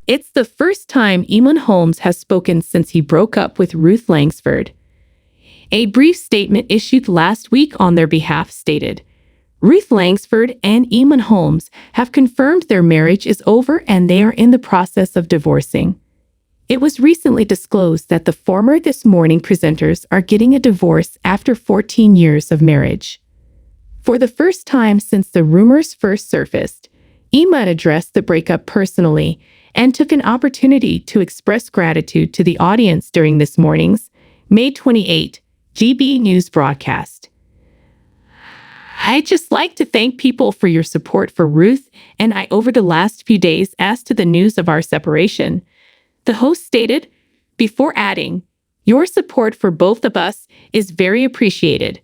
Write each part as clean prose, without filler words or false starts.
It's the first time Eamonn Holmes has spoken since he broke up with Ruth Langsford. A brief statement issued last week on their behalf stated, Ruth Langsford and Eamonn Holmes have confirmed their marriage is over and they are in the process of divorcing. It was recently disclosed that the former This Morning presenters are getting a divorce after 14 years of marriage. For the first time since the rumors first surfaced, Eamonn addressed the breakup personally and took an opportunity to express gratitude to the audience during this morning's May 28 GB News broadcast. I'd just like to thank people for your support for Ruth and I over the last few days as to the news of our separation, the host stated, before adding, your support for both of us is very appreciated.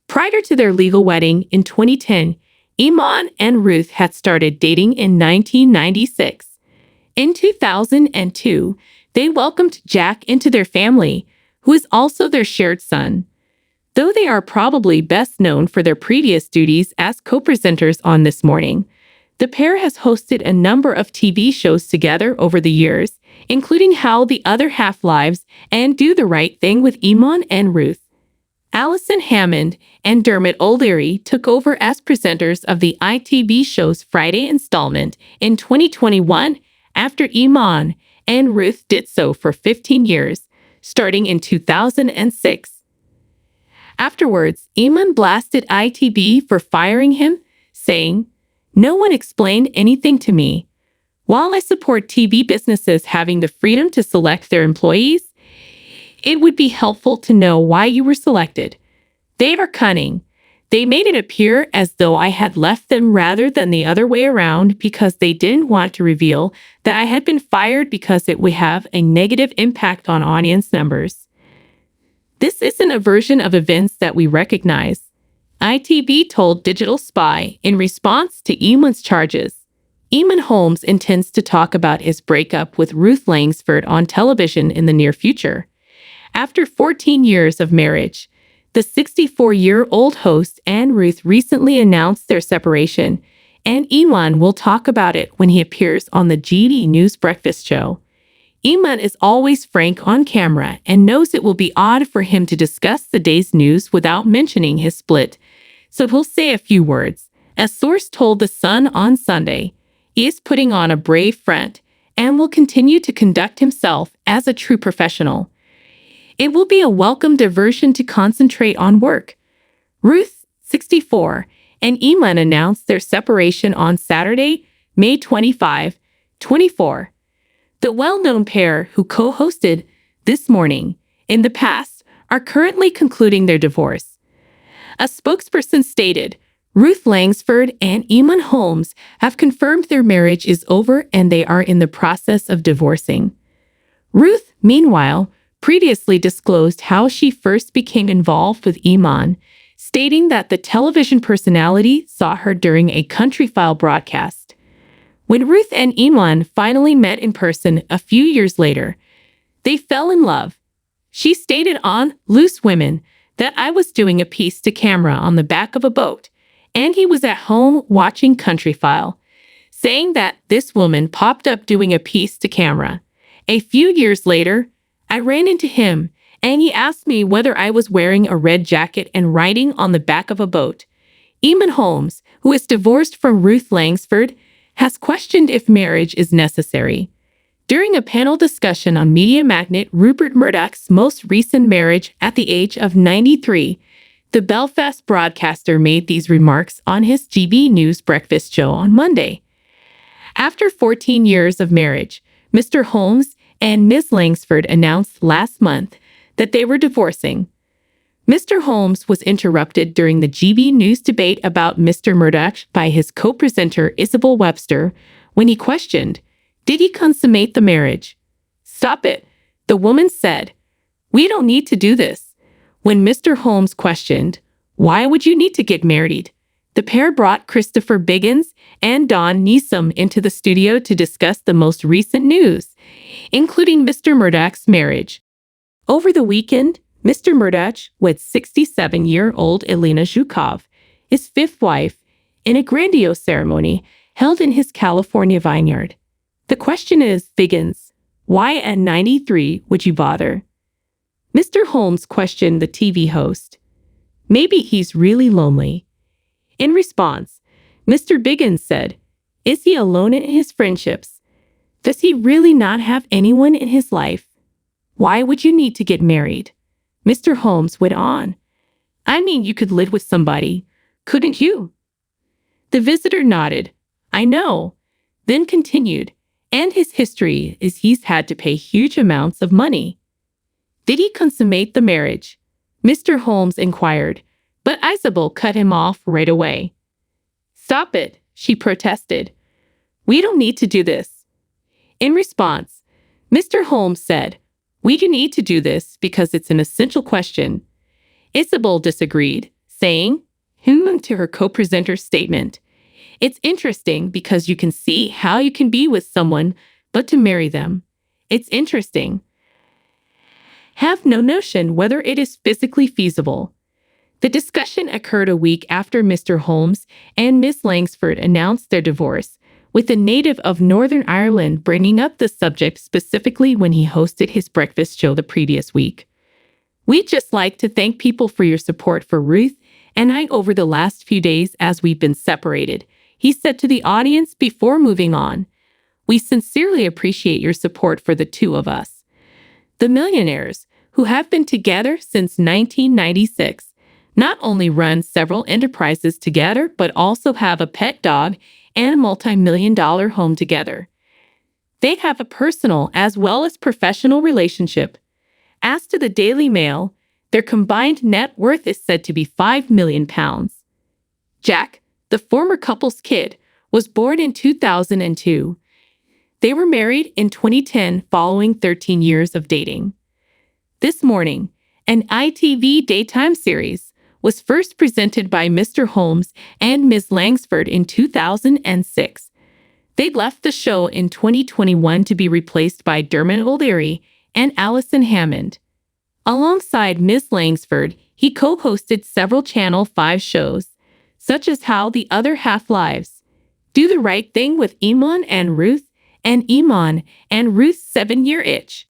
Prior to their legal wedding in 2010, Eamonn and Ruth had started dating in 1996. In 2002, they welcomed Jack into their family, who is also their shared son. Though they are probably best known for their previous duties as co-presenters on This Morning, the pair has hosted a number of TV shows together over the years, including How the Other Half Lives and Do the Right Thing with Eamonn and Ruth. Alison Hammond and Dermot O'Leary took over as presenters of the ITV show's Friday installment in 2021 after Eamonn and Ruth did so for 15 years, starting in 2006. Afterwards, Eamonn blasted ITV for firing him, saying, "No one explained anything to me. While I support TV businesses having the freedom to select their employees, it would be helpful to know why you were selected. They are cunning. They made it appear as though I had left them rather than the other way around because they didn't want to reveal that I had been fired because it would have a negative impact on audience numbers. This isn't a version of events that we recognize," ITV told Digital Spy in response to Eamonn's charges. Eamonn Holmes intends to talk about his breakup with Ruth Langsford on television in the near future. After 14 years of marriage, the 64-year-old host and Ruth recently announced their separation, and Eamonn will talk about it when he appears on the GB News Breakfast Show. Eamonn is always frank on camera and knows it will be odd for him to discuss the day's news without mentioning his split, so he'll say a few words. A source told The Sun on Sunday, he is putting on a brave front and will continue to conduct himself as a true professional. It will be a welcome diversion to concentrate on work. Ruth, 64, and Eamonn announced their separation on Saturday, May 25, 24. The well-known pair who co-hosted This Morning in the past are currently concluding their divorce. A spokesperson stated, Ruth Langsford and Eamonn Holmes have confirmed their marriage is over and they are in the process of divorcing. Ruth, meanwhile, previously disclosed how she first became involved with Eamonn, stating that the television personality saw her during a Country File broadcast. When Ruth and Eamonn finally met in person a few years later, they fell in love. She stated on Loose Women that I was doing a piece to camera on the back of a boat, and he was at home watching Country File, saying that this woman popped up doing a piece to camera. A few years later, I ran into him, and he asked me whether I was wearing a red jacket and riding on the back of a boat. Eamonn Holmes, who is divorced from Ruth Langsford, has questioned if marriage is necessary. During a panel discussion on media magnate Rupert Murdoch's most recent marriage at the age of 93, the Belfast broadcaster made these remarks on his GB News Breakfast Show on Monday. After 14 years of marriage, Mr. Holmes and Ms. Langsford announced last month that they were divorcing. Mr. Holmes was interrupted during the GB News debate about Mr. Murdoch by his co-presenter Isabel Webster when he questioned, did he consummate the marriage? Stop it, the woman said. We don't need to do this. When Mr. Holmes questioned, why would you need to get married? The pair brought Christopher Biggins and Don Neeson into the studio to discuss the most recent news, including Mr. Murdoch's marriage. Over the weekend, Mr. Murdoch, with 67-year-old Elena Zhukov, his fifth wife, in a grandiose ceremony held in his California vineyard. The question is, Figgins, why at 93 would you bother? Mr. Holmes questioned the TV host. Maybe he's really lonely. In response, Mr. Biggins said, is he alone in his friendships? Does he really not have anyone in his life? Why would you need to get married? Mr. Holmes went on. I mean, you could live with somebody, couldn't you? The visitor nodded. I know. Then continued. And his history is he's had to pay huge amounts of money. Did he consummate the marriage? Mr. Holmes inquired, but Isabel cut him off right away. Stop it, she protested. We don't need to do this. In response, Mr. Holmes said, we do need to do this because it's an essential question. Isabel disagreed, saying, to her co-presenter's statement, it's interesting because you can see how you can be with someone, but to marry them. It's interesting. Have no notion whether it is physically feasible. The discussion occurred a week after Mr. Holmes and Miss Langsford announced their divorce, with a native of Northern Ireland bringing up the subject specifically when he hosted his breakfast show the previous week. We'd just like to thank people for your support for Ruth and I over the last few days as we've been separated, he said to the audience before moving on. We sincerely appreciate your support for the two of us. The millionaires, who have been together since 1996, not only run several enterprises together, but also have a pet dog and a multi-million-dollar home together. They have a personal as well as professional relationship. As to the Daily Mail, their combined net worth is said to be £5 million. Jack, the former couple's kid, was born in 2002. They were married in 2010 following 13 years of dating. This Morning, an ITV daytime series, was first presented by Mr. Holmes and Ms. Langsford in 2006. They left the show in 2021 to be replaced by Dermot O'Leary and Alison Hammond. Alongside Ms. Langsford, he co-hosted several Channel 5 shows, such as How the Other Half Lives, Do the Right Thing with Eamonn and Ruth, and Eamonn and Ruth's 7-Year Itch.